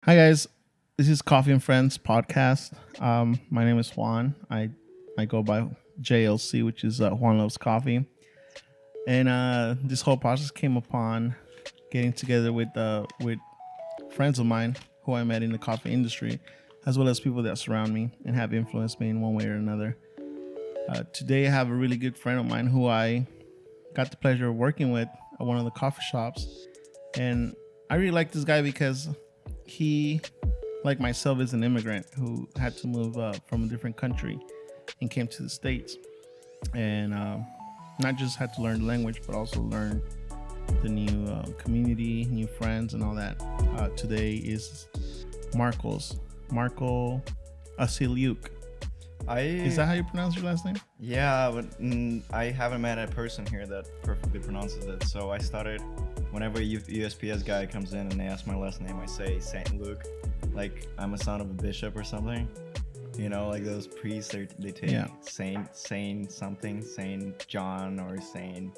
Hi guys, this is Coffee and Friends podcast. My name is Juan. I go by JLC, which is Juan Loves Coffee. And this whole process came upon getting together with friends of mine who I met in the coffee industry, as well as people that surround me and have influenced me in one way or another. Today, I have a really good friend of mine who I got the pleasure of working with at one of the coffee shops, and I really like this guy because he, like myself, is an immigrant who had to move from a different country and came to the States, and not just had to learn the language, but also learn the new community, new friends, and all that. Today is Marko Asiliuk. Is I that how you pronounce your last name? yeah, but I haven't met a person here that perfectly pronounces it. So I started whenever USPS guy comes in and they ask my last name, I say Saint Luke, like I'm a son of a bishop or something. You know, like those priests, they take Yeah. Saint something, Saint John or Saint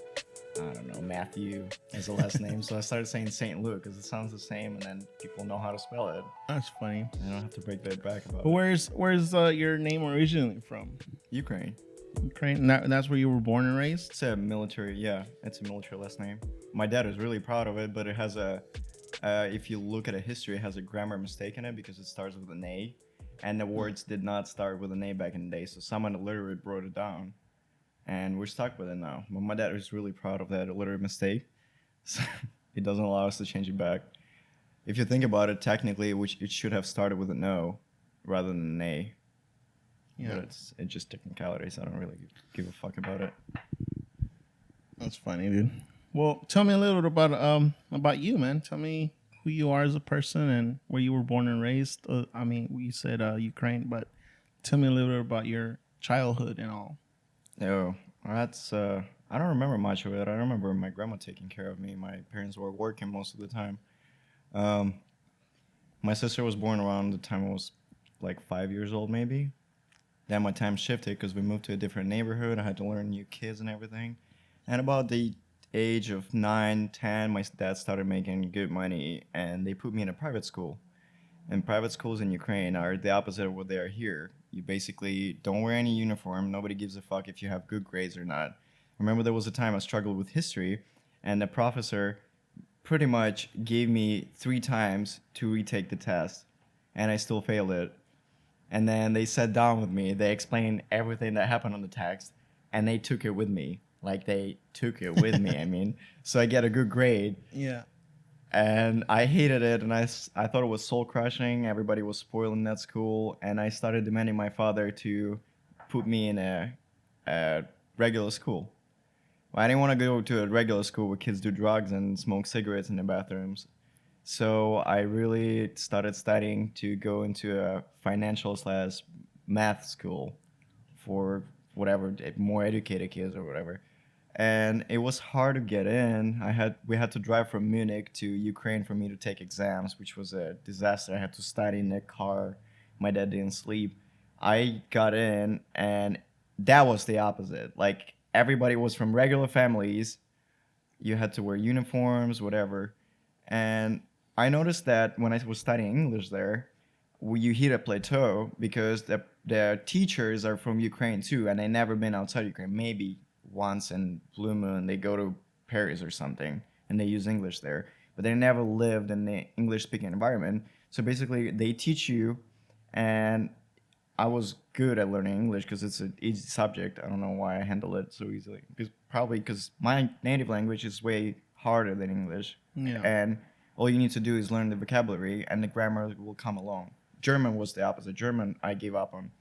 I don't know Matthew as a last name. So I started saying Saint Luke because it sounds the same, and then people know how to spell it. That's funny. I don't have to break their back about But it. where's your name originally from? Ukraine. Ukraine. And that's where you were born and raised. It's a military, yeah, it's a military last name. My dad is really proud of it, but it has if you look at a history, it has a grammar mistake in it because it starts with an A, and the words did not start with an A back in the day. So someone literally wrote it down, and we're stuck with it now. But my dad is really proud of that literary mistake, so it doesn't allow us to change it back. If you think about it, technically, which it should have started with an O rather than an A. Yeah, But it's just technicalities. I don't really give a fuck about it. that's funny, dude. Well, tell me a little bit about you, man. Tell me who you are as a person and where you were born and raised. I mean, you said Ukraine, but tell me a little bit about your childhood and all. Oh, that's I don't remember much of it. I remember my grandma taking care of me. My parents were working most of the time. Um, my sister was born around the time I was like 5 years old, maybe. Then my time shifted because we moved to a different neighborhood. I had to learn new kids and everything. And about the age of 9, 10, my dad started making good money, and they put me in a private school. And private schools in Ukraine are the opposite of what they are here. You basically don't wear any uniform. Nobody gives a fuck if you have good grades or not. Remember, there was a time I struggled with history, and the professor pretty much gave me 3 times to retake the test, and I still failed it. And then they sat down with me. They explained everything that happened on the text, and they took it with me. Like they took it with me. I mean, so I get a good grade, Yeah. and I hated it, and I thought it was soul crushing. Everybody was spoiling that school, and I started demanding my father to put me in a regular school. Well, I didn't want to go to a regular school where kids do drugs and smoke cigarettes in the bathrooms. So I really started studying to go into a financial slash math school for whatever more educated kids or whatever. And it was hard to get in. We had to drive from Munich to Ukraine for me to take exams, which was a disaster. I had to study in the car. My dad didn't sleep. I got in, and that was the opposite. Like everybody was from regular families. You had to wear uniforms, whatever. And I noticed that when I was studying English there, you hit a plateau because the teachers are from Ukraine too, and they never been outside Ukraine. Maybe once in blue moon they go to Paris or something, and they use English there, but they never lived in the English speaking environment. So basically, they teach you, and I was good at learning English because it's an easy subject. I don't know why I handle it so easily. Because probably because my native language is way harder than English, Yeah. and all you need to do is learn the vocabulary, and the grammar will come along. German was the opposite. German I gave up on.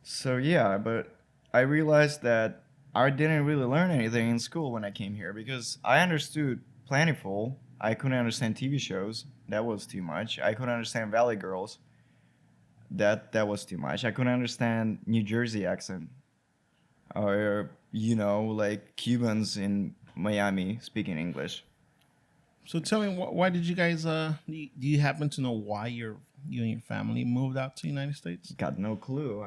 So yeah, but I realized that I didn't really learn anything in school when I came here because I understood Plentiful. I couldn't understand TV shows. That was too much. I couldn't understand Valley Girls. That was too much. I couldn't understand New Jersey accent or like Cubans in Miami speaking English. So tell me, why did you guys? Do you happen to know why you and your family moved out to the United States? Got no clue.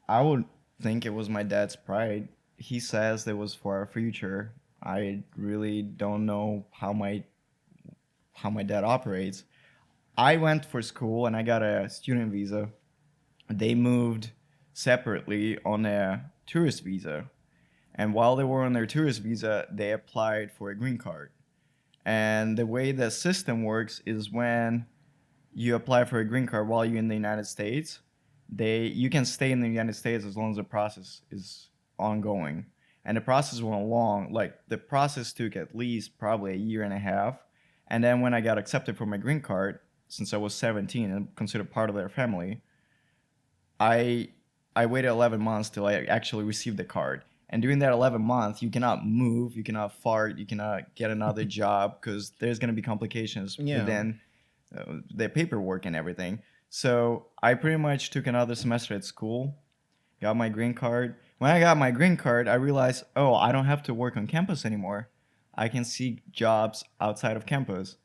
I would think it was my dad's pride. He says it was for our future. I really don't know how my dad operates. I went for school and I got a student visa. They moved separately on a tourist visa. And while they were on their tourist visa, they applied for a green card. And the way the system works is when you apply for a green card while you're in the United States, you can stay in the United States as long as the process is ongoing. And the process went long. Like the process took at least probably a year and a half. And then when I got accepted for my green card, since I was 17 and considered part of their family, I I waited 11 months till I actually received the card. And during that 11 months, you cannot move, you cannot fart, you cannot get another job because there's going to be complications Yeah. within the paperwork and everything. So I pretty much took another semester at school, got my green card. When I got my green card, I realized, oh, I don't have to work on campus anymore. I can seek jobs outside of campus.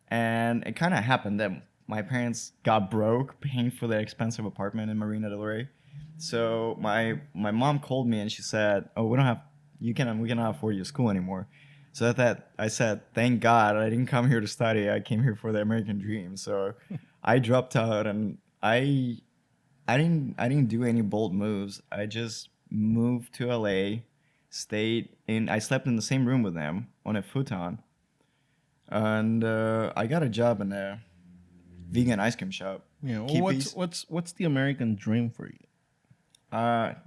And it kind of happened that my parents got broke paying for their expensive apartment in Marina del Rey. So my mom called me and she said, "Oh, we cannot afford your school anymore." So that I said, "Thank God I didn't come here to study. I came here for the American dream." So I dropped out and I didn't do any bold moves. I just moved to LA, I slept in the same room with them on a futon, and I got a job in a vegan ice cream shop. Yeah. Well, Keepies. what's the American dream for you?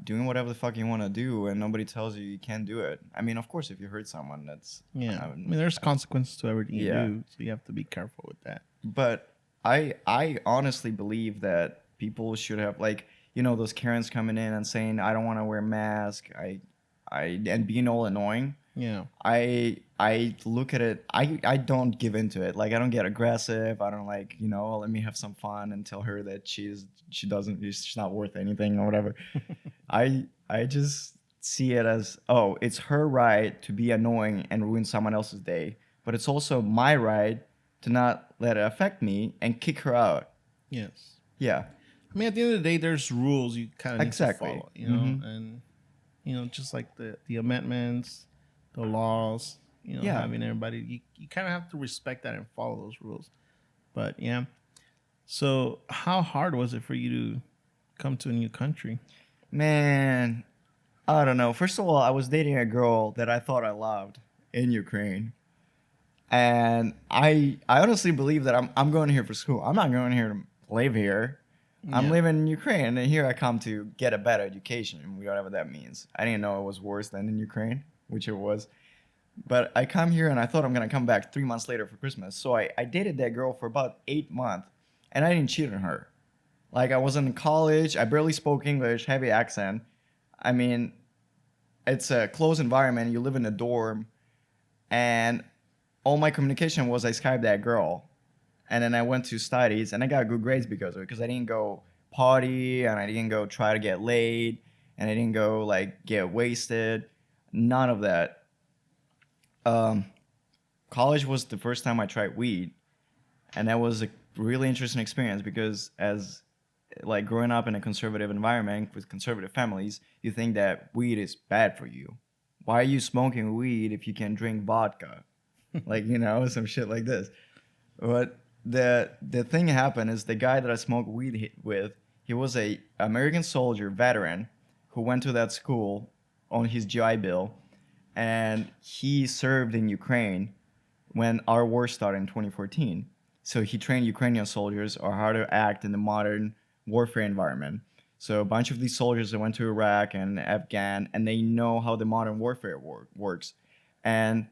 Doing whatever the fuck you want to do, and nobody tells you you can't do it. I mean, of course, if you hurt someone, that's Yeah. I mean, there's consequences to everything you Yeah. do, so you have to be careful with that. But I honestly believe that people should have like those Karens coming in and saying I don't want to wear a mask. And being all annoying. Yeah. I look at it. I don't give into it. Like I don't get aggressive. I don't like let me have some fun and tell her that she's not worth anything or whatever. I just see it as it's her right to be annoying and ruin someone else's day, but it's also my right to not let it affect me and kick her out. Yes. Yeah, I mean, at the end of the day, there's rules you kind of need Exactly. to follow, you know, Mhm. and just like the amendments, the laws, Yeah. having everybody, you kind of have to respect that and follow those rules. But yeah, so how hard was it for you to come to a new country? Man, I don't know. First of all, I was dating a girl that I thought I loved in Ukraine. And I honestly believe that I'm going here for school. I'm not going here to live here. I'm Yeah. living in Ukraine, and here I come to get a better education, whatever that means. I didn't know it was worse than in Ukraine, which it was. But I come here, and I thought I'm gonna come back 3 months later for Christmas. So I dated that girl for about 8 months, and I didn't cheat on her. Like I was in college, I barely spoke English, heavy accent. I mean, it's a closed environment. You live in a dorm, and all my communication was I Skyped that girl, and then I went to studies, and I got good grades because of it. Because I didn't go party, and I didn't go try to get laid, and I didn't go like get wasted. None of that. Um, College was the first time I tried weed, and that was a really interesting experience because as like growing up in a conservative environment with conservative families, you think that weed is bad for you. Why are you smoking weed if you can drink vodka? Like some shit like this. But the thing happened is the guy that I smoked weed with, he was a American soldier veteran who went to that school on his GI Bill, and he served in Ukraine when our war started in 2014. So he trained Ukrainian soldiers on how to act in the modern warfare environment. So a bunch of these soldiers that went to Iraq and Afghan, and they know how the modern warfare works. And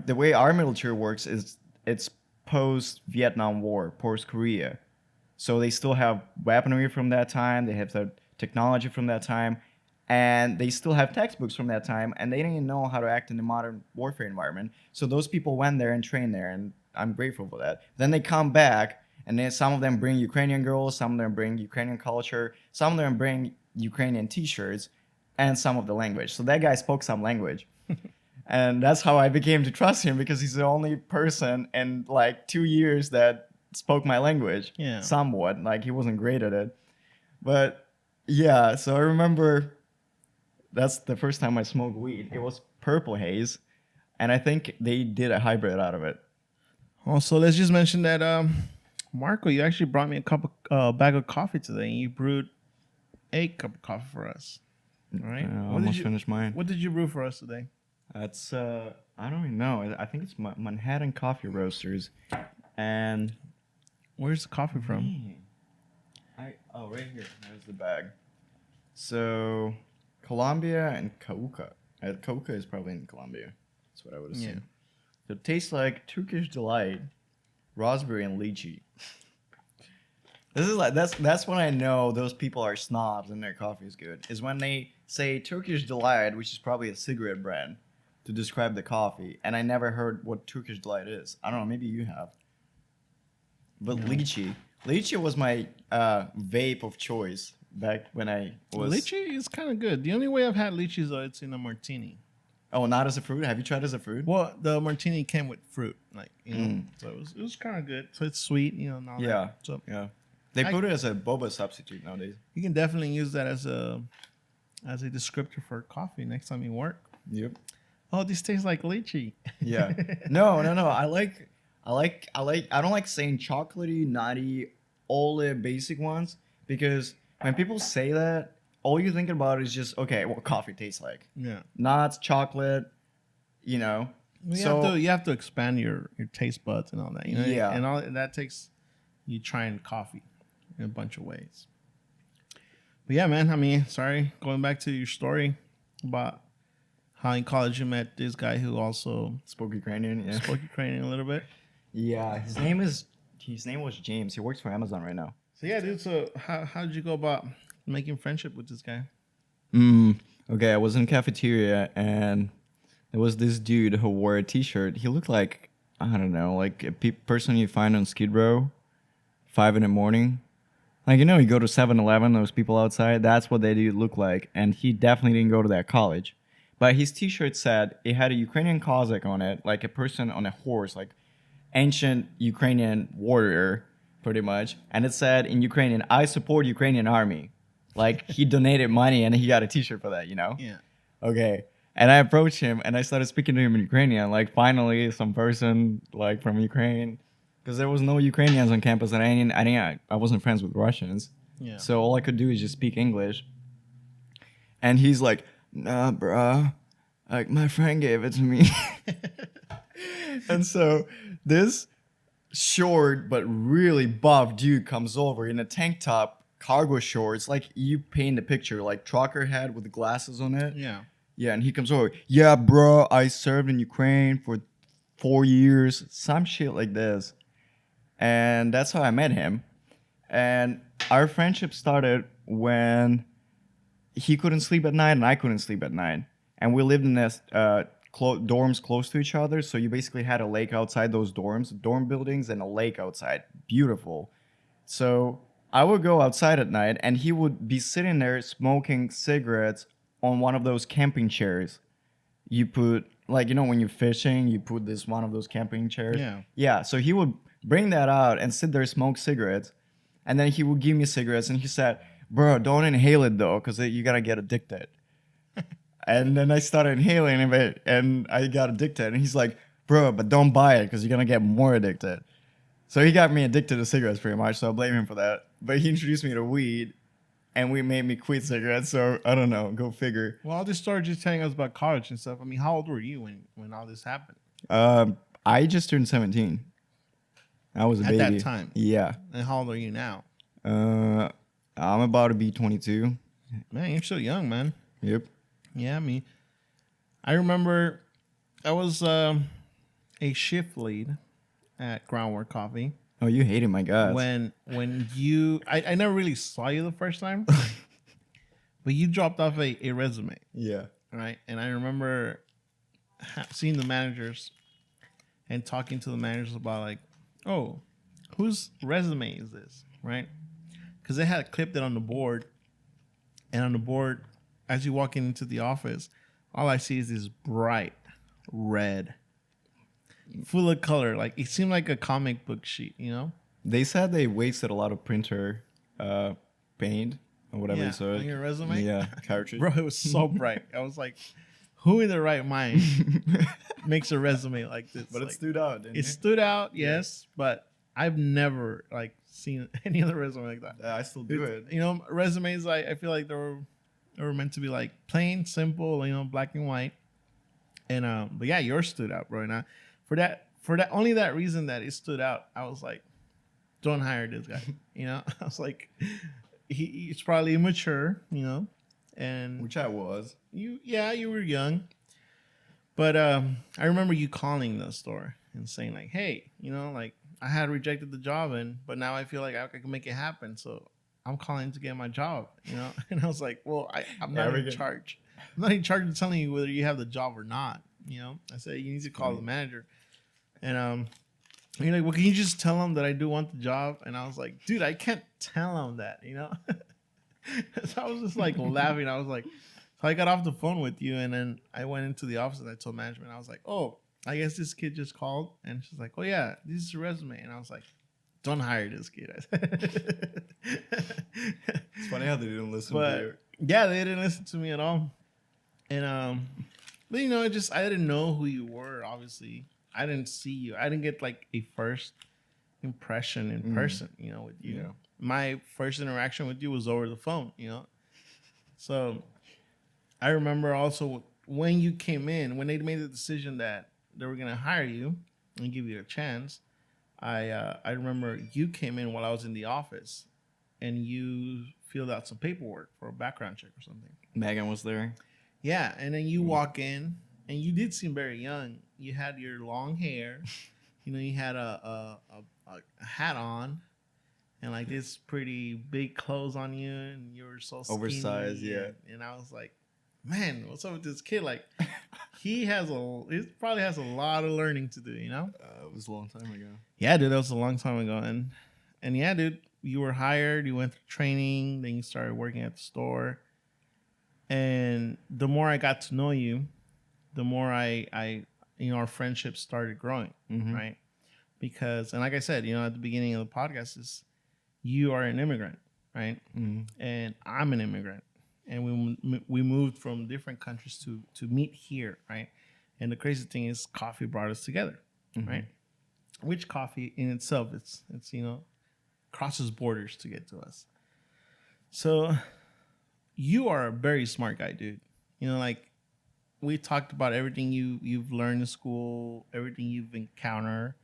the way our military works is it's post Vietnam War, post Korea. So they still have weaponry from that time. They have the technology from that time, and they still have textbooks from that time. And they didn't even know how to act in the modern warfare environment. So those people went there and trained there, and I'm grateful for that. Then they come back, and then some of them bring Ukrainian girls, some of them bring Ukrainian culture, some of them bring Ukrainian T-shirts, and some of the language. So that guy spoke some language. And that's how I became to trust him because he's the only person in like 2 years that spoke my language. Yeah. Somewhat. Like he wasn't great at it. But yeah, so I remember that's the first time I smoked weed. It was Purple Haze. And I think they did a hybrid out of it. Also, let's just mention that Marco, you actually brought me a bag of coffee today, and you brewed a cup of coffee for us. All right. I almost finished mine. What did you brew for us today? That's I don't even know. I think it's Manhattan Coffee Roasters, and Where's the coffee from? right here. There's the bag. So, Colombia and Cauca. Cauca is probably in Colombia. That's what I would assume. Yeah. So it tastes like Turkish delight, raspberry and lychee. This is like that's when I know those people are snobs and their coffee is good. Is when they say Turkish delight, which is probably a cigarette brand, to describe the coffee, and I never heard what Turkish delight is. I don't know. Maybe you have. But No. lychee was my vape of choice back when I was. Lychee is kind of good. The only way I've had lychee is it's in a martini. Oh, not as a fruit. Have you tried as a fruit? Well, the martini came with fruit, like so it was kind of good. So it's sweet, and all Yeah. that. So Yeah. They put it as a boba substitute nowadays. you can definitely use that as a descriptor for coffee next time you work. Yep. Oh, this tastes like lychee. Yeah. No. I don't like saying chocolatey, nutty, all the basic ones, because when people say that, all you think about is just, okay, what coffee tastes like. Yeah. Nuts, chocolate, Well, So you have to expand your taste buds and all that. Yeah. And all that takes you trying coffee in a bunch of ways. But yeah, man. I mean, sorry, going back to your story about how in college you met this guy who also spoke Ukrainian. Yeah. spoke Ukrainian a little bit. Yeah. His name was James. He works for Amazon right now. So yeah, dude. So how did you go about making friendship with this guy? Okay, I was in cafeteria and there was this dude who wore a T-shirt. He looked like, I don't know, like a person you find on Skid Row, 5 in the morning. Like, you go to 7-Eleven, those people outside, that's what they do look like. And he definitely didn't go to that college. But his T-shirt said, it had a Ukrainian Cossack on it, like a person on a horse, like ancient Ukrainian warrior, pretty much. And it said in Ukrainian, I support Ukrainian army. Like, he donated money and he got a T-shirt for that, Yeah. Okay. And I approached him and I started speaking to him in Ukrainian. Like, finally, some person, like, from Ukraine. Because there was no Ukrainians on campus and I wasn't friends with Russians. Yeah. So all I could do is just speak English. And he's like, nah, bruh. Like, my friend gave it to me. And so this short but really buff dude comes over in a tank top, cargo shorts, like you paint the picture, like trucker head with the glasses on it. Yeah. Yeah, and he comes over. Yeah, bro, I served in Ukraine for 4 years, some shit like this. And that's how I met him. And our friendship started when he couldn't sleep at night and I couldn't sleep at night. And we lived in this dorms close to each other. So you basically had a lake outside those dorms, dorm buildings, and a lake outside. Beautiful. So I would go outside at night and he would be sitting there smoking cigarettes on one of those camping chairs. You put, like, when you're fishing, you put one of those camping chairs. Yeah. Yeah. So he would bring that out and sit there, smoke cigarettes. And then he would give me cigarettes and he said, bro, don't inhale it though, because you got to get addicted. And then I started inhaling it and I got addicted. And he's like, bro, but don't buy it because you're going to get more addicted. So he got me addicted to cigarettes pretty much. So I blame him for that. But he introduced me to weed and we made me quit cigarettes. So I don't know. Go figure. Well, all this story just telling us about college and stuff. I mean, how old were you when all this happened? I just turned 17. I was a baby. At that time? Yeah. And how old are you now? I'm about to be 22. Man, you're still young, man. Yep. Yeah, I mean, I remember I was a shift lead at Groundwork Coffee. Oh, you hated my guts. When I never really saw you the first time, but you dropped off a resume, Yeah. right? And I remember seeing the managers and talking to the managers about like, oh, whose resume is this, right? Because they had clipped it on the board, and on the board, as you walk into the office, all I see is this bright red, full of color. Like it seemed like a comic book sheet, They said they wasted a lot of printer paint or whatever Yeah, you said. on your resume? Yeah, cartridge. Bro, it was so bright. I was like, who in their right mind makes a resume like this? But it Like, stood out, didn't it stood out, yes, but I've never like seen any other resume like that. I still do it. You know, resumes I feel like they were meant to be like plain, simple, you know, black and white. And but yeah, yours stood out, bro. And for that only that reason that it stood out, I was like, don't hire this guy. You know, I was like, he's probably immature, you know, and Which I was. you were young, but I remember you calling the store and saying like, hey, you know, like I had rejected the job, but now I feel like I can make it happen, so I'm calling to get my job, you know. And I was like, well, I'm not in charge. I'm not in charge of telling you whether you have the job or not. You know, I said you need to call the manager, and you're like, well, can you just tell him that I do want the job? And I was like, dude, I can't tell him that, you know. So I was just like laughing. I was like, so I got off the phone with you, and then I went into the office and I told management. I was like, oh, I guess this kid just called, and she's like, oh yeah, this is your resume, and I was like, don't hire this kid. It's funny how they didn't listen to you. Yeah, they didn't listen to me at all, and but you know, I didn't know who you were. Obviously, I didn't see you. I didn't get like a first impression in person. You know, with you. Yeah. My first interaction with you was over the phone. You know, so I remember also when you came in, when they made the decision that they were gonna hire you and give you a chance. I remember you came in while I was in the office, and you filled out some paperwork for a background check or something. Megan was there. Yeah, and then you walk in, and you did seem very young. You had your long hair, you know, you had a hat on, and like this pretty big clothes on you, and you were so skinny, oversized, yeah. And I was like, man, what's up with this kid? Like, he probably has a lot of learning to do, you know? It was a long time ago. Yeah, dude, that was a long time ago. And yeah, dude, you were hired, you went through training, then you started working at the store. And the more I got to know you, the more I you know, our friendship started growing, right? Because, and like I said, you know, at the beginning of the podcast, is you are an immigrant, right? And I'm an immigrant. And we moved from different countries to meet here, right? And the crazy thing is, coffee brought us together, right? Which coffee in itself, it's you know, crosses borders to get to us. So you are a very smart guy, dude. You know, like we talked about everything you've learned in school, everything you've encountered,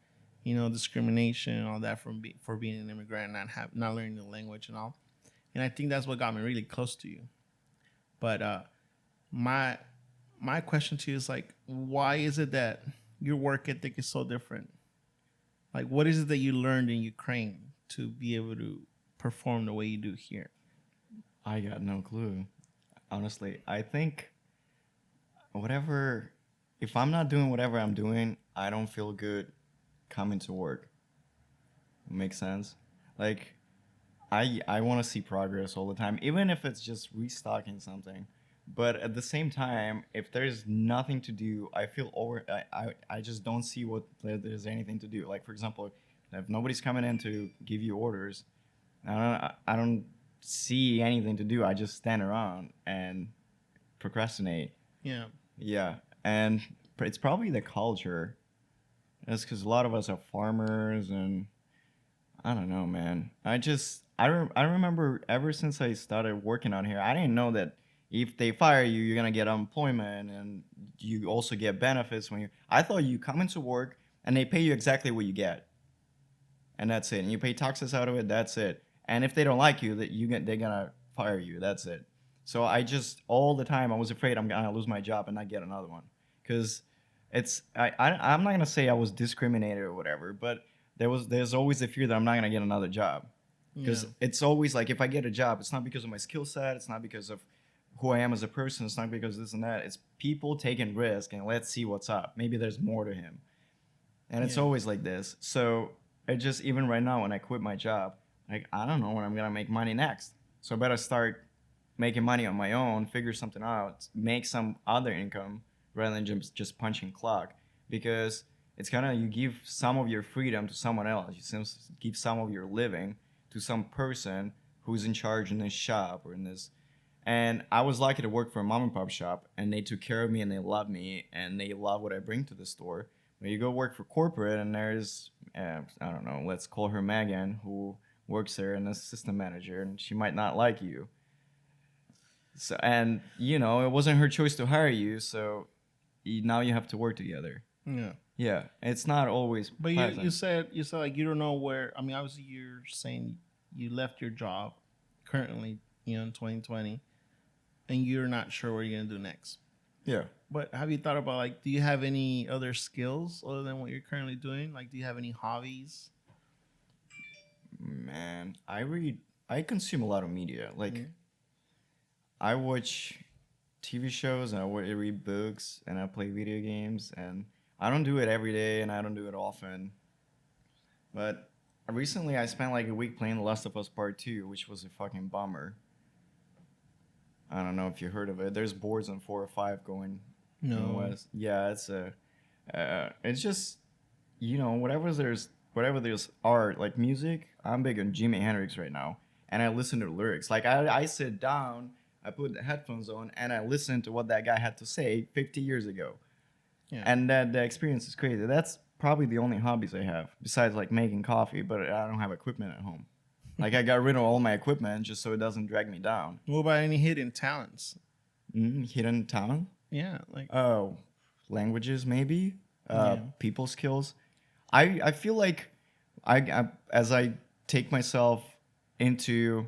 you know, discrimination and all that for being an immigrant and not learning the language and all. And I think that's what got me really close to you. But my question to you is like, why is it that your work ethic is so different? Like, what is it that you learned in Ukraine to be able to perform the way you do here? I got no clue. Honestly, I think if I'm not doing whatever I'm doing, I don't feel good coming to work. Makes sense? Like, I want to see progress all the time, even if it's just restocking something. But at the same time, if there's nothing to do, I feel I just don't see what there's anything to do. Like, for example, if nobody's coming in to give you orders, I don't see anything to do. I just stand around and procrastinate. Yeah. Yeah. And it's probably the culture. It's because a lot of us are farmers, and I don't know, man. I remember ever since I started working out here, I didn't know that if they fire you, you're gonna get unemployment, and you also get benefits when you. I thought you come into work and they pay you exactly what you get, and that's it. And you pay taxes out of it. That's it. And if they don't like you, they're gonna fire you. That's it. So all the time I was afraid I'm gonna lose my job and not get another one, because I'm not gonna say I was discriminated or whatever, but there's always the fear that I'm not gonna get another job, because it's always like, if I get a job, it's not because of my skill set, it's not because of who I am as a person, it's not because of this and that. It's people taking risk and let's see what's up. Maybe there's more to him, and it's always like this. So it just, even right now when I quit my job, like, I don't know when I'm gonna make money next. So I better start making money on my own, figure something out, make some other income rather than just punching clock, because it's kind of, you give some of your freedom to someone else. You give some of your living to some person who's in charge in this shop or in this. And I was lucky to work for a mom and pop shop, and they took care of me and they love me and they love what I bring to the store. When you go work for corporate, and there's I don't know, let's call her Megan, who works there and is assistant manager, and she might not like you. So, and it wasn't her choice to hire you, so now you have to work together. Yeah. Yeah, it's not always But pleasant. you said like you don't know where. I mean, obviously you're saying you left your job currently, in 2020, and you're not sure what you're gonna do next. Yeah. But have you thought about like, do you have any other skills other than what you're currently doing? Like, do you have any hobbies? Man, I consume a lot of media. Like, Mhm. I watch TV shows and I read books and I play video games, and I don't do it every day and I don't do it often. But recently I spent like a week playing The Last of Us Part 2, which was a fucking bummer. I don't know if you heard of it. There's boards on 4 or 5 going in the No. West. Yeah, it's just whatever there's art like music. I'm big on Jimi Hendrix right now, and I listen to the lyrics. Like I sit down, I put the headphones on, and I listen to what that guy had to say 50 years ago, Yeah. and that the experience is crazy. That's probably the only hobbies I have besides like making coffee, but I don't have equipment at home. Like I got rid of all my equipment just so it doesn't drag me down. What about any hidden talents? Hidden talent. Yeah, like Oh, languages maybe. Yeah. People skills. I feel like as I take myself into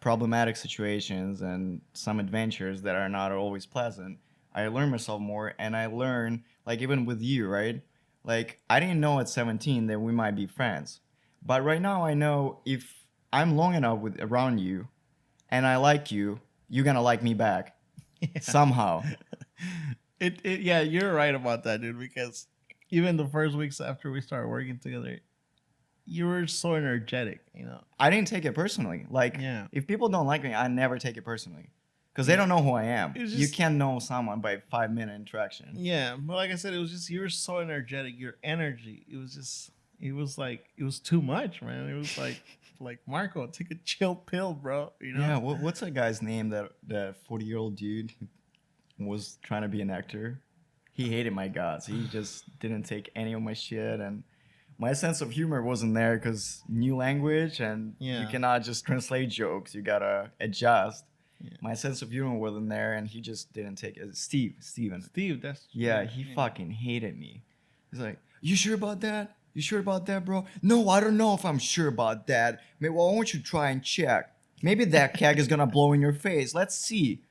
problematic situations and some adventures that are not always pleasant, I learn myself more, and I learn, like, even with you, right? Like, I didn't know at 17 that we might be friends, but right now I know if I'm long enough around you and I like you, you're gonna like me back somehow. Yeah, you're right about that, dude. Because even the first weeks after we started working together, you were so energetic. I didn't take it personally. Like, Yeah. if people don't like me, I never take it personally because they don't know who I am. It's You just- can't know someone by 5-minute interaction. Yeah, but like I said, it was just you were so energetic. Your energy, it was too much, man. It was like Marko, take a chill pill, bro. Yeah, what's that guy's name? That 40-year-old dude who was trying to be an actor. He hated my guts. He just didn't take any of my shit, and my sense of humor wasn't there because new language, and Yeah. you cannot just translate jokes. You gotta adjust. Yeah. My sense of humor wasn't there, and he just didn't take it. Steven. Steve, that's Yeah, he fucking hated me. He's like, "You sure about that? You sure about that, bro?" "No, I don't know if I'm sure about that. Maybe why don't you try and check? Maybe that keg is gonna blow in your face. Let's see."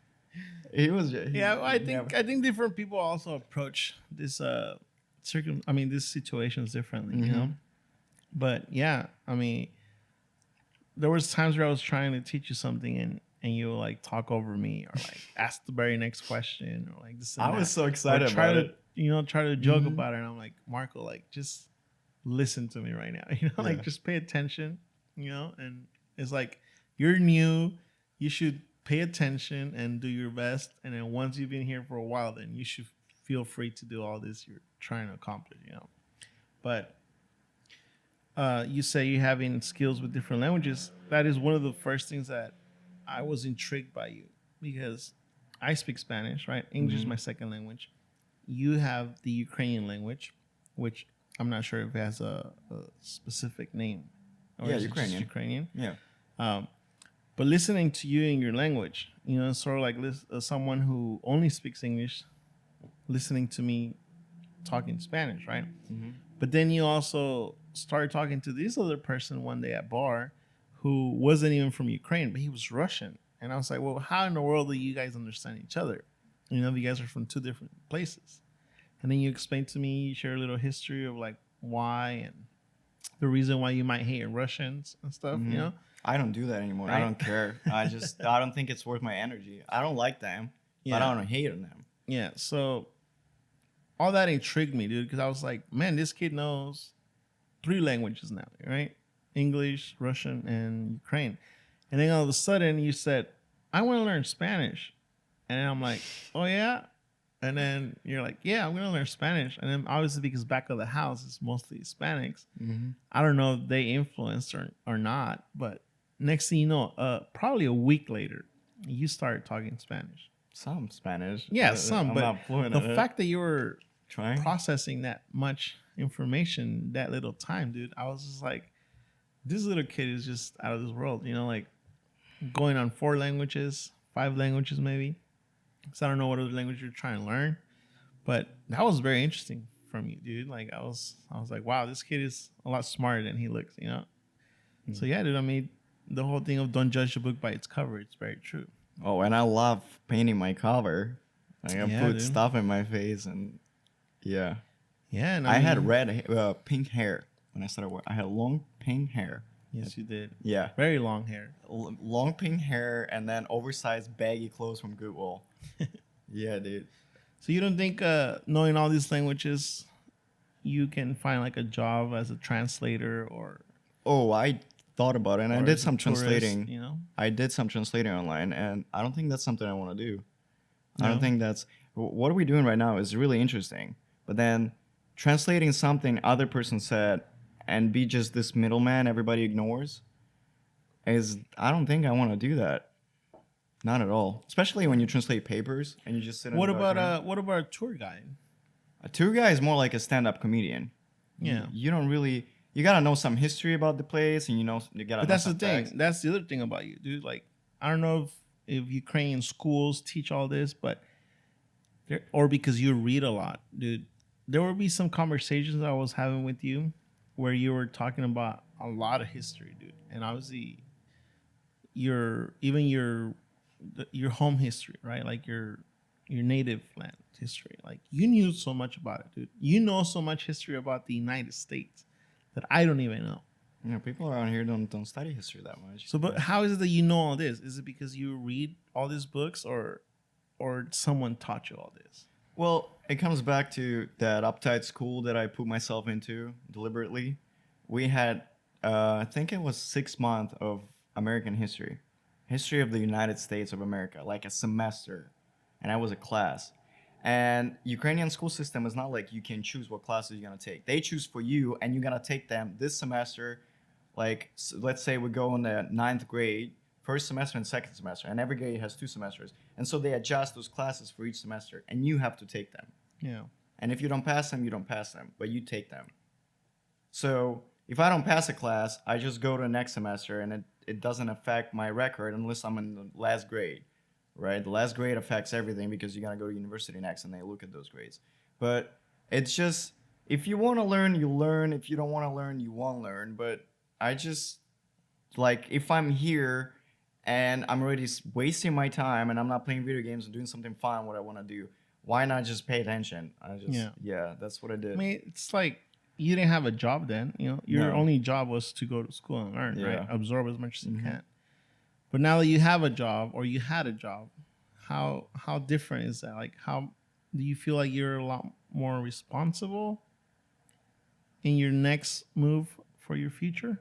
He was. Yeah, I think different people also approach this these situations differently, Mhm. But yeah, I mean, there was times where I was trying to teach you something and you would like talk over me or like ask the very next question or like this. And I that. was so Or excited try about to it. try to joke Mhm. about it, and I'm like, Marko, like just listen to me right now, like Yeah. just pay attention, and it's like you're new, you should pay attention and do your best, and then once you've been here for a while, then you should feel free to do all this you're trying to accomplish. But you say you're having skills with different languages. That is one of the first things that I was intrigued by you, because I speak Spanish, right? English is Mhm. my second language. You have the Ukrainian language, which I'm not sure if it has a specific name. Or Yeah, is it just Ukrainian. Ukrainian. Yeah. But listening to you in your language, sort of like someone who only speaks English, listening to me talking Spanish, right? Mhm. But then you also started talking to this other person one day at bar who wasn't even from Ukraine, but he was Russian. And I was like, well, how in the world do you guys understand each other? You guys are from two different places. And then you explained to me, you share a little history of like why and the reason why you might hate Russians and stuff, Mhm. I don't do that anymore. I Right? don't care. I don't think it's worth my energy. I don't like them, but I don't hate them. Yeah. So all that intrigued me, dude, because I was like, man, this kid knows 3 languages now, right? English, Russian, and Ukraine. And then all of a sudden you said, I want to learn Spanish. And then I'm like, oh, yeah? And then you're like, yeah, I'm going to learn Spanish. And then obviously because back of the house is mostly Hispanics. Mm-hmm. I don't know if they influenced or not. But next thing you know, probably a week later, you started talking Spanish. Some Spanish. Yeah, some. I'm But not fluent the in it. fact that you were Trying. processing that much information that little time, dude. I was just like, this little kid is just out of this world, like going on 4 languages, 5 languages maybe. So I don't know what other language you're trying to learn, but that was very interesting from you, dude. Like I was like, wow, this kid is a lot smarter than he looks. So yeah, dude. I mean, the whole thing of don't judge a book by its cover. It's very true. Oh, and I love painting my cover. Like I Yeah, put dude. stuff in my face, and yeah. Yeah, and I had mean, pink hair when I started work. I had long pink hair. Yes, you did. Yeah, Very long hair. long pink hair, and then oversized baggy clothes from Goodwill. Yeah, dude. So you don't think knowing all these languages, you can find like a job as a translator Oh, I thought about it, and I or did as a some tourist, translating. I did some translating online, and I don't think that's something I want to do. I don't No? think that's what are we doing right now is really interesting. But then translating something other person said and be just this middleman everybody ignores is I don't think I want to do that. Not at all. Especially when you translate papers and you just sit in What the about background. what about a tour guide? A tour guy is more like a stand-up comedian. Yeah. You don't really you gotta know some history about the place and you gotta But know that's the some thing. facts. That's the other thing about you, dude. Like, I don't know if Ukrainian schools teach all this, but or because you read a lot, dude. There will be some conversations I was having with you where you were talking about a lot of history, dude, and obviously your home history, right? Like your native land history. Like you knew so much about it, dude. You know so much history about the United States that I don't even know. People around here don't study history that much. So, but how is it that you know all this? Is it because you read all these books, or someone taught you all this? Well, it comes back to that uptight school that I put myself into deliberately. We had, I think it was 6 months of American history, history of the United States of America, like a semester, and I was a class. And Ukrainian school system is not like you can choose what classes you're gonna take. They choose for you, and you're gonna take them this semester. Like, let's say we go in the ninth grade, first semester and second semester, and every grade has 2 semesters. And so they adjust those classes for each semester, and you have to take them. Yeah. And if you don't pass them, you don't pass them, but you take them. So if I don't pass a class, I just go to the next semester, and it doesn't affect my record unless I'm in the last grade, right? The last grade affects everything because you're going to go to university next, and they look at those grades. But it's just, if you want to learn, you learn. If you don't want to learn, you won't learn. But I just, like, if I'm here and I'm already wasting my time and I'm not playing video games and doing something fun, what I want to do, why not just pay attention? Yeah, that's what I did. I mean, it's like you didn't have a job then. Your No. only job was to go to school and learn, right? Yeah. Absorb as much as you Mhm. can. But now that you have a job or you had a job, how different is that? Like, how do you feel like you're a lot more responsible in your next move for your future?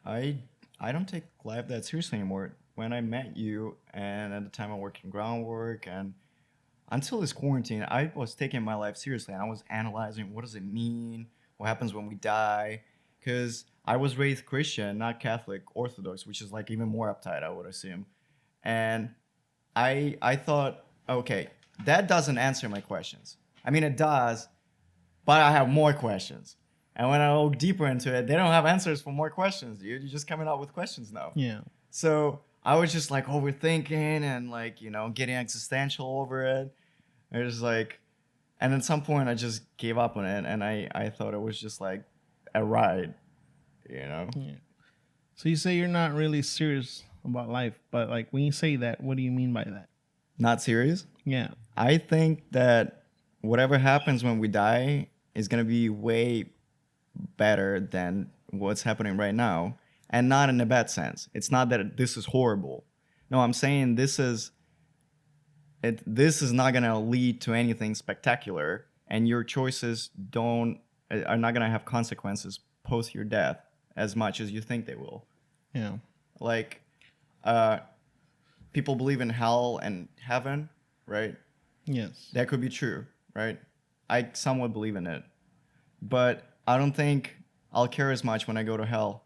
I don't take life that seriously anymore. When I met you, and at the time I worked in groundwork, and until this quarantine, I was taking my life seriously. And I was analyzing what does it mean, what happens when we die, because I was raised Christian, not Catholic, Orthodox, which is like even more uptight, I would assume. And I thought, okay, that doesn't answer my questions. I mean, it does, but I have more questions. And when I go deeper into it, they don't have answers for more questions, dude. You're just coming up with questions now. Yeah. So I was just like overthinking and like, getting existential over it. I was like, and at some point I just gave up on it, and I thought it was just like a ride, you know? Yeah. So you say you're not really serious about life, but like when you say that, what do you mean by that? Not serious. Yeah. I think that whatever happens when we die is gonna be way better than what's happening right now, and not in a bad sense. It's not that this is horrible. No, I'm saying this is not gonna lead to anything spectacular, and your choices are not gonna have consequences post your death as much as you think they will. Yeah. Like, people believe in hell and heaven, right? Yes. That could be true, right? I somewhat believe in it. But I don't think I'll care as much when I go to hell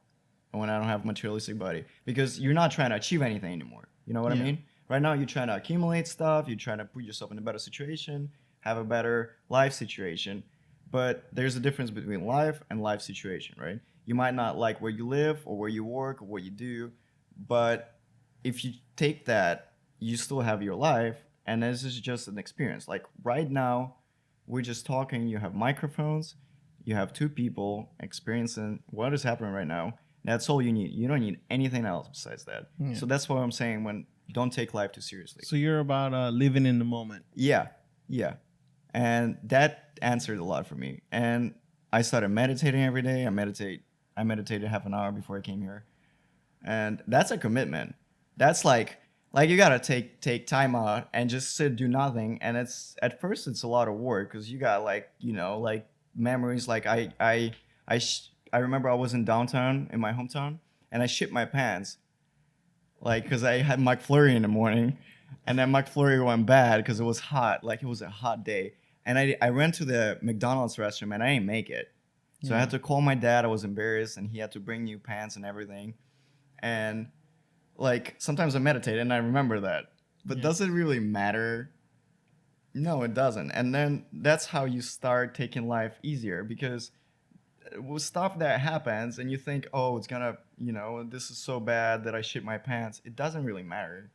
and when I don't have a materialistic body. Because you're not trying to achieve anything anymore. You know what I Yeah. mean? Right now, you're trying to accumulate stuff. You're trying to put yourself in a better situation. have a better life situation. But there's a difference between life and life situation, right? You might not like where you live or where you work or what you do, but if you take that, you still have your life, and this is just an experience. Like right now, we're just talking, you have microphones, you have two people experiencing what is happening right now. That's all you need. You don't need anything else besides that. Yeah. So that's what I'm saying when don't take life too seriously. So you're about living in the moment. Yeah, yeah. And that answered a lot for me. And I started meditating every day. I meditated half an hour before I came here. And that's a commitment. That's like you gotta take time out and just sit do nothing. And it's at first it's a lot of work because you got like like memories. Like I remember I was in downtown in my hometown and I shit my pants like because I had McFlurry in the morning, and then McFlurry went bad because it was hot. Like it was a hot day, and I ran to the McDonald's restroom and I didn't make it, so I had to call my dad. I was embarrassed, and he had to bring new pants and everything, and like sometimes I meditate and I remember that, but does it really matter? No, it doesn't. And then that's how you start taking life easier because with stuff that happens and you think, oh, it's gonna, this is so bad that I shit my pants. It doesn't really matter,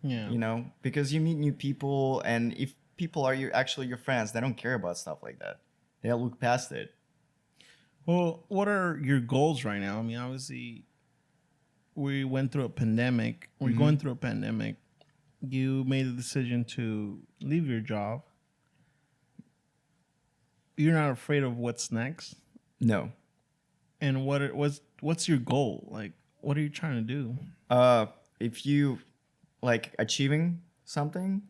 Yeah. because you meet new people, and if people are actually your friends, they don't care about stuff like that. They'll look past it. Well, what are your goals right now? I mean, obviously, we went through a pandemic. We're going through a pandemic. You made the decision to leave your job. You're not afraid of what's next. No. And what's your goal? Like, what are you trying to do? If you like achieving something,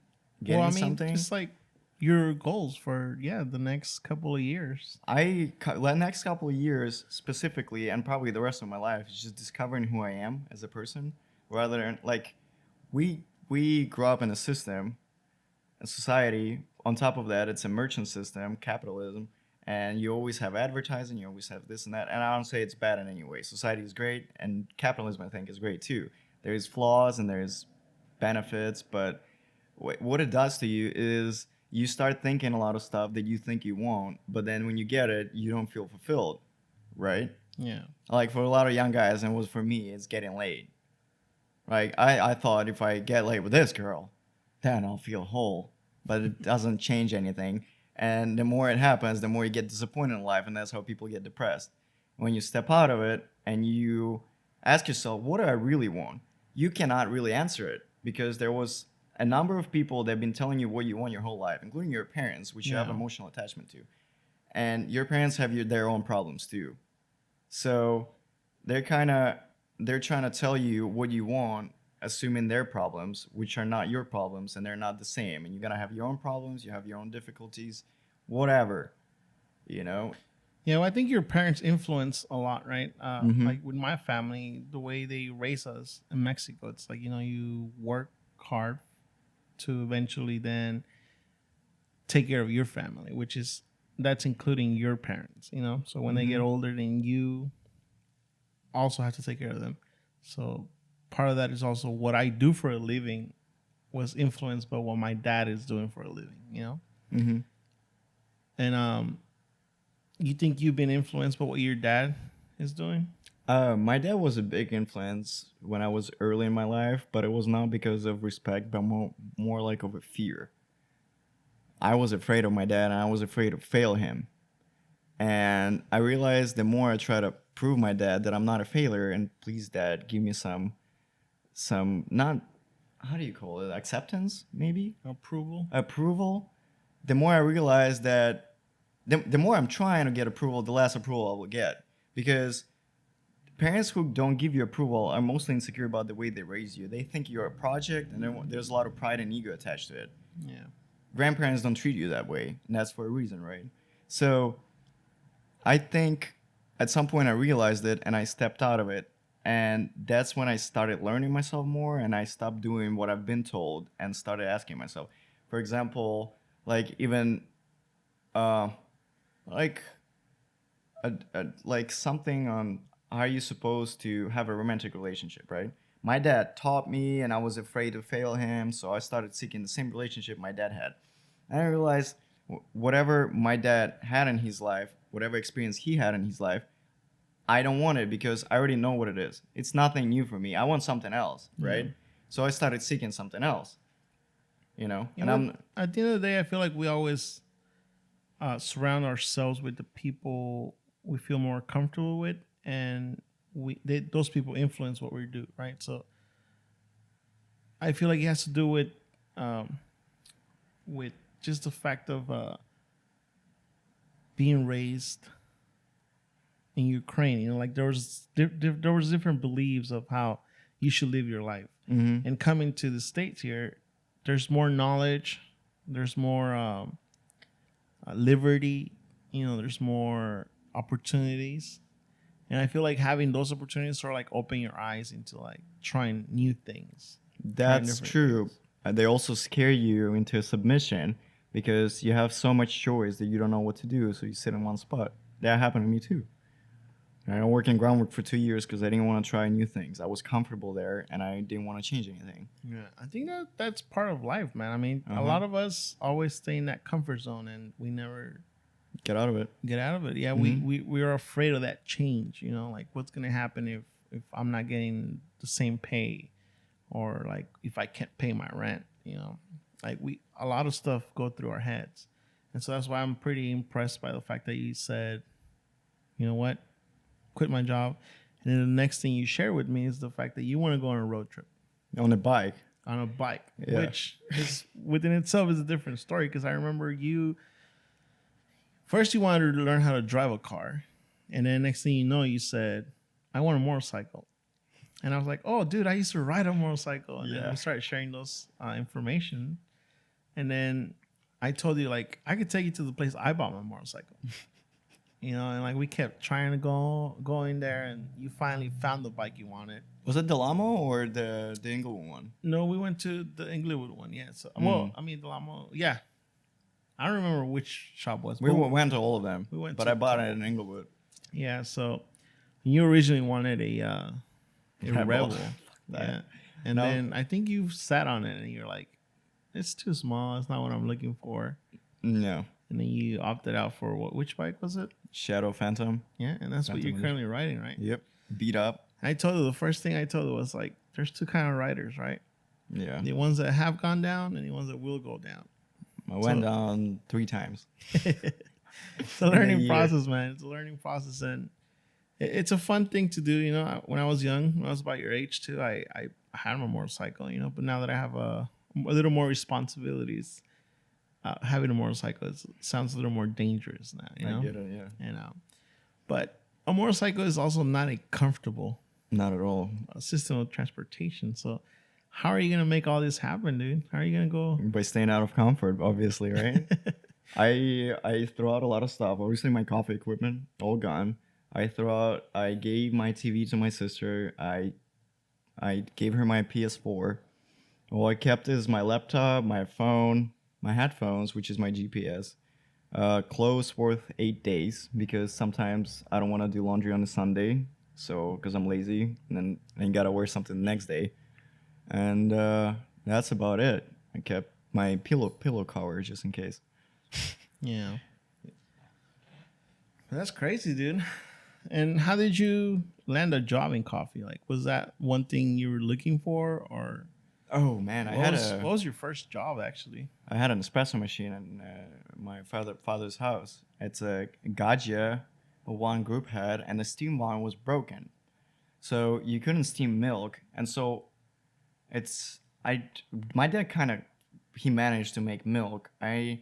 getting something, just like your goals for the next couple of years. The next couple of years specifically, and probably the rest of my life, is just discovering who I am as a person, rather than like we grew up in a system, a society. On top of that, it's a merchant system, capitalism, and you always have advertising, you always have this and that. And I don't say it's bad in any way. Society is great, and capitalism I think is great too. There's flaws and there's benefits, but what it does to you is you start thinking a lot of stuff that you think you want, but then when you get it, you don't feel fulfilled, right? Yeah. Like for a lot of young guys, and it was for me, it's getting laid. Like I thought if I get laid with this girl, then I'll feel whole, but it doesn't change anything. And the more it happens, the more you get disappointed in life, and that's how people get depressed. When you step out of it and you ask yourself, what do I really want? You cannot really answer it because there was a number of people that have been telling you what you want your whole life, including your parents, which you have emotional attachment to. And your parents have their own problems too. So they're trying to tell you what you want, assuming their problems, which are not your problems, and they're not the same. And you're gonna have your own problems, you have your own difficulties, whatever, Yeah, well, I think your parents influence a lot, right? Like with my family, the way they raise us in Mexico, it's like you work hard to eventually then take care of your family, that's including your parents. So when they get older, then you also have to take care of them. So part of that is also what I do for a living was influenced by what my dad is doing for a living. And you think you've been influenced by what your dad is doing? My dad was a big influence when I was early in my life, but it was not because of respect, but more like of a fear. I was afraid of my dad, and I was afraid to fail him. And I realized the more I try to prove my dad that I'm not a failure, and please, dad, give me some not, how do you call it, acceptance, maybe approval. The more I realize that the more I'm trying to get approval, the less approval I will get, because parents who don't give you approval are mostly insecure about the way they raise you. They think you're a project, and there's a lot of pride and ego attached to it. Yeah. Grandparents don't treat you that way, and that's for a reason, right? So I think at some point I realized it and I stepped out of it, and that's when I started learning myself more, and I stopped doing what I've been told and started asking myself. For example, like even like like something on how are you supposed to have a romantic relationship, right? My dad taught me, and I was afraid to fail him, so I started seeking the same relationship my dad had. And I realized Whatever my dad had in his life, whatever experience he had in his life, I don't want it because I already know what it is. It's nothing new for me. I want something else, right? Yeah. So I started seeking something else, you know. Yeah, And I'm at the end of the day, I feel like we always surround ourselves with the people we feel more comfortable with, and those people influence what we do, right? So I feel like it has to do um, with just the fact of being raised in Ukraine. You know, like there was different beliefs of how you should live your life, Mhm. and coming to the states here, there's more knowledge, there's more liberty. You know, there's more opportunities, and I feel like having those opportunities sort of like open your eyes into like trying new things, trying That's different true. things. They also scare you into submission because you have so much choice that you don't know what to do, so you sit in one spot. That happened to me too. I worked in groundwork for 2 years because I didn't want to try new things. I was comfortable there, and I didn't want to change anything. Yeah, I think that's part of life, man. I mean, a Uh-huh. lot of us always stay in that comfort zone, and we never Get out of it. get out of it. Yeah, Mhm. we are afraid of that change. You know, like what's gonna happen if I'm not getting the same pay, or like if I can't pay my rent. You know, like a lot of stuff go through our heads, and so that's why I'm pretty impressed by the fact that you said, you know what, quit my job, and then the next thing you share with me is the fact that you want to go on a road trip On a bike. on a bike, Yeah. which is within itself is a different story because I remember you first you wanted to learn how to drive a car, and then next thing you know, you said, "I want a motorcycle." And I was like, "Oh, dude, I used to ride a motorcycle." And then Yeah. we started sharing those information, and then I told you like I could take you to the place I bought my motorcycle. You know, and like we kept trying to going there, and you finally found the bike you wanted. Was it the Lamo or the Inglewood one? No, we went to the Inglewood one. Yeah, so well, Mm. I mean the Lamo. Yeah, I don't remember which shop was. We But went to all of them, we went but to I a bought it couple. in Inglewood. Yeah, so you originally wanted a Rebel. Rebel. Yeah. That. And No. then I think you sat on it and you're like, it's too small. It's not what I'm looking for. No. And then you opted out for which bike was it? Shadow Phantom. Yeah. And that's what Phantom you're currently riding, right? Yep. Beat up. I told you the first thing I told you was like, there's two kind of riders, right? Yeah. The ones that have gone down and the ones that will go down. I went So- down 3 times. It's a In a learning year. process, man. It's a learning process. And it's a fun thing to do. You know, when I was young, when I was about your age too, I had my motorcycle, you know, but now that I have a little more responsibilities, having a motorcycle sounds a little more dangerous now, you know? I get it, yeah. You know, but a motorcycle is also not a comfortable Not at all. system of transportation. So how are you going to make all this happen, dude? How are you going to go? By staying out of comfort, obviously, right? I throw out a lot of stuff. Obviously, my coffee equipment, all gone. I gave my TV to my sister. I gave her my PS4. All I kept is my laptop, my phone, my headphones, which is my GPS. Clothes worth 8 days because sometimes I don't want to do laundry on a Sunday, so because I'm lazy, and then I gotta wear something the next day. And that's about it. I kept my pillow cover just in case. Yeah. That's crazy, dude. And how did you land a job in coffee? Like, was that one thing you were looking for, or Oh man, what was your first job actually? I had an espresso machine in my father's house. It's a Gaggia, one group had, and the steam one was broken, so you couldn't steam milk. And so it's my dad kind of he managed to make milk. I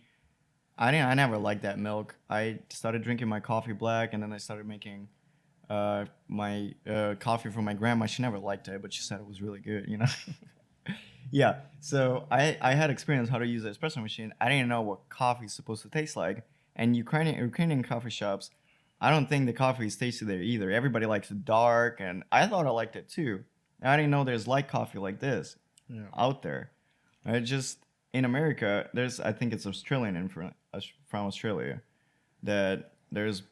never liked that milk. I started drinking my coffee black, and then I started making my coffee for my grandma. She never liked it, but she said it was really good, you know. Yeah, so I had experience how to use the espresso machine. I didn't know what coffee is supposed to taste like. And Ukrainian coffee shops, I don't think the coffee is tasty there either. Everybody likes it dark, and I thought I liked it too. I didn't know there's light coffee like this Yeah. out there. I just in America, there's I think it's Australian from Australia that there's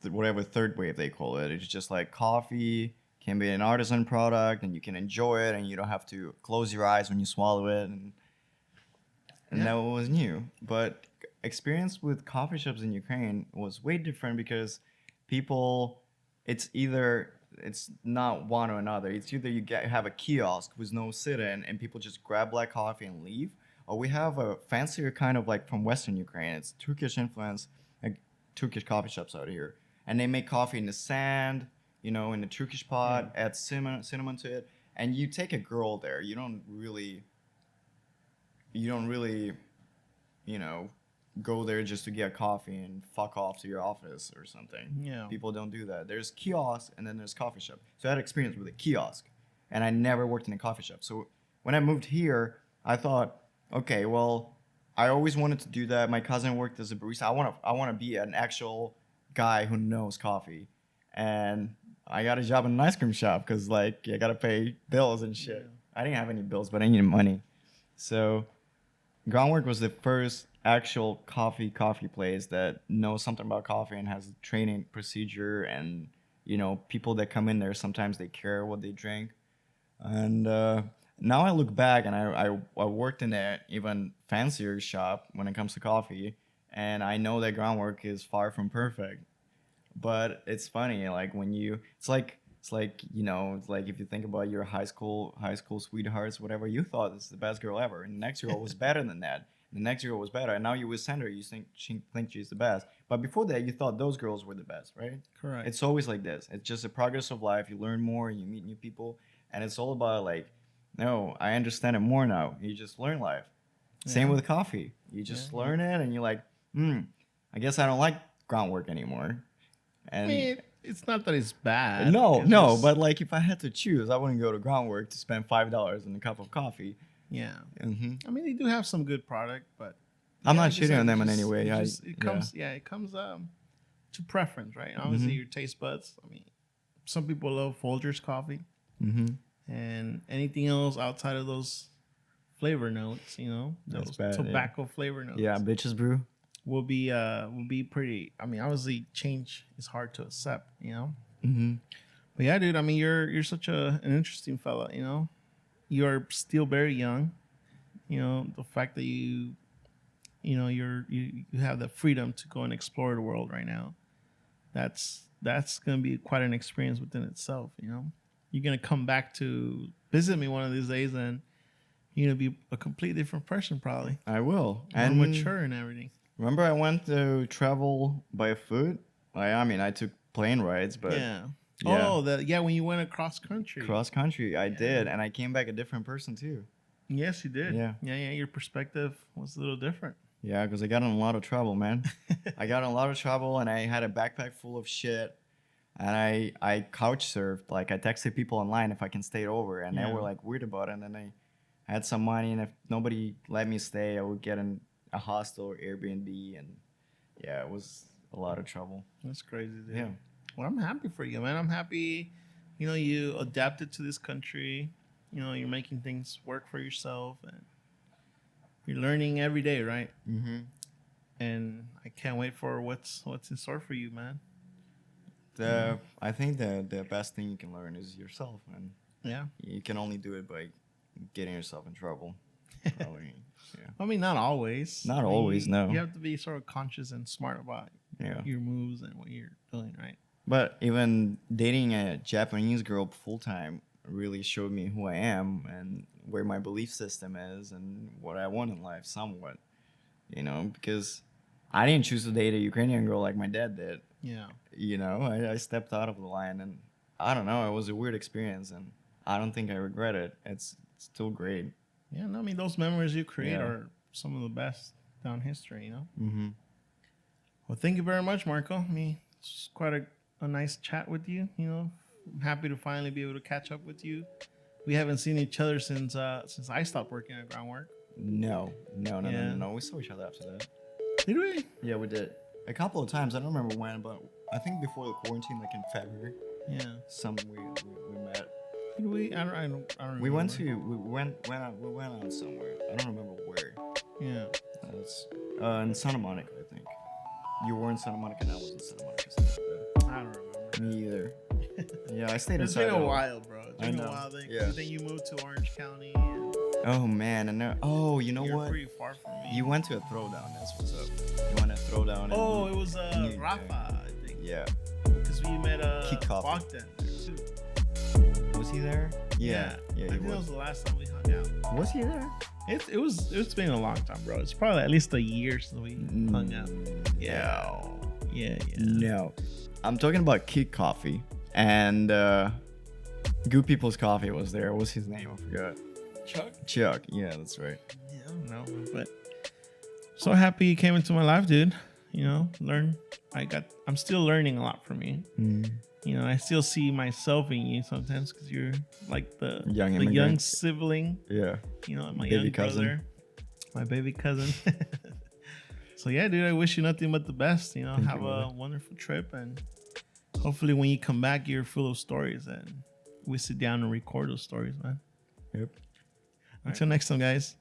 whatever third wave they call it. It's just like coffee can be an artisan product, and you can enjoy it, and you don't have to close your eyes when you swallow it, and Yeah. that was new. But experience with coffee shops in Ukraine was way different because people, it's not one or another. It's either have a kiosk with no sit-in and people just grab black coffee and leave, or we have a fancier kind of like from Western Ukraine. It's Turkish influence, like Turkish coffee shops out here, and they make coffee in the sand, in the Turkish pot, add cinnamon to it, and you take a girl there. You don't really, you know, go there just to get coffee and fuck off to your office or something. Yeah. People don't do that. There's kiosk and then there's coffee shop. So I had experience with a kiosk, and I never worked in a coffee shop. So when I moved here, I thought, okay, well, I always wanted to do that. My cousin worked as a barista. I want to be an actual guy who knows coffee, and I got a job in an ice cream shop because like I gotta pay bills and shit. Yeah. I didn't have any bills, but I needed money. So groundwork was the first actual coffee place that knows something about coffee and has a training procedure, and people that come in there, sometimes they care what they drink. And now I look back, and I worked in an even fancier shop when it comes to coffee, and I know that groundwork is far from perfect. But it's funny, like it's like if you think about your high school sweethearts, whatever, you thought this is the best girl ever, and the next girl was better than that. The next girl was better, and now you with Sandra, you think she's the best. But before that, you thought those girls were the best, right? Correct. It's always like this. It's just a progress of life. You learn more, and you meet new people, and it's all about like, no, I understand it more now. You just learn life. Same with coffee. You just learn it, and you're like, I guess I don't like groundwork anymore. And I mean, it's not that it's bad. no, but like if I had to choose, I wouldn't go to groundwork to spend $5 on a cup of coffee. Yeah. Mm-hmm. I mean, they do have some good product, but I'm not shitting on them in any way. It comes to preference, right? Obviously, your taste buds. I mean, some people love Folgers coffee, and anything else outside of those flavor notes, That's those bad, tobacco flavor notes. Yeah, bitches brew. Will be pretty. I mean, obviously, change is hard to accept, But yeah, dude. I mean, you're such an interesting fella, You're still very young. The fact that you have the freedom to go and explore the world right now. That's gonna be quite an experience within itself. You're gonna come back to visit me one of these days, and you're gonna be a completely different person, probably. I will. More mature and everything. Remember, I went to travel by foot. I mean, I took plane rides, but Yeah. Yeah. Oh, when you went across country. Cross country, I did, and I came back a different person too. Yes, you did. Yeah. Yeah. Your perspective was a little different. Yeah, because I got in a lot of trouble, man. I got in a lot of trouble, and I had a backpack full of shit. And I couch surfed. Like, I texted people online if I can stay over, and they were like weird about it. And then I had some money, and if nobody let me stay, I would get in a hostel or Airbnb, and yeah, it was a lot of trouble. That's crazy, dude. Yeah. Well, I'm happy for you, man. I'm happy, you adapted to this country. You're making things work for yourself, and you're learning every day, right? Mm-hmm. And I can't wait for what's in store for you, man. I think the best thing you can learn is yourself, and Yeah. you can only do it by getting yourself in trouble. Probably. Yeah. I mean, not always. Not I mean, always, no. You have to be sort of conscious and smart about your moves and what you're doing, right? But even dating a Japanese girl full time really showed me who I am and where my belief system is and what I want in life somewhat. Because I didn't choose to date a Ukrainian girl like my dad did. Yeah. I stepped out of the line, and I don't know, it was a weird experience, and I don't think I regret it. It's still great. Yeah, no, I mean, those memories you create Yeah. are some of the best down history, Mm-hmm. Well, thank you very much, Marko. I mean, it's quite a nice chat with you. I'm happy to finally be able to catch up with you. We haven't seen each other since I stopped working at groundwork. No. Yeah. We saw each other after that. Did we? Yeah, we did. A couple of times. I don't remember when, but I think before the quarantine, like in February, we met. Did we? I don't remember. We went out somewhere. I don't remember where. Yeah. It's in Santa Monica, I think. You were in Santa Monica, and I was in Santa Monica. Something like I don't remember. that. Me either. Yeah, I stayed It's inside. been a while, bro. It's been I a know. while. Yeah. Then you moved to Orange County. And Oh man, and oh, you know You're what? pretty far from me. You went to a throwdown. That's what's up. You went to throwdown. Oh, it was New Rafa, I think. Yeah. Because we met Kick Coffee. Bogdan there too. Was he there? Yeah. I he think that was the last time we hung out. Was he there? It's been a long time, bro. It's probably at least a year since we hung out. Yeah. Yeah. No. I'm talking about Kick Coffee. And Good People's Coffee was there. What's his name? I forgot. Chuck. Yeah, that's right. Yeah, I don't know, but so happy you came into my life, dude. You know, I'm still learning a lot from you. You know, I still see myself in you sometimes because you're like the young sibling. Yeah. You know, my baby young cousin. brother, my baby cousin. So yeah, dude, I wish you nothing but the best. You know, have a wonderful trip, and hopefully when you come back, you're full of stories, and we sit down and record those stories, man. Yep. Until next time, guys.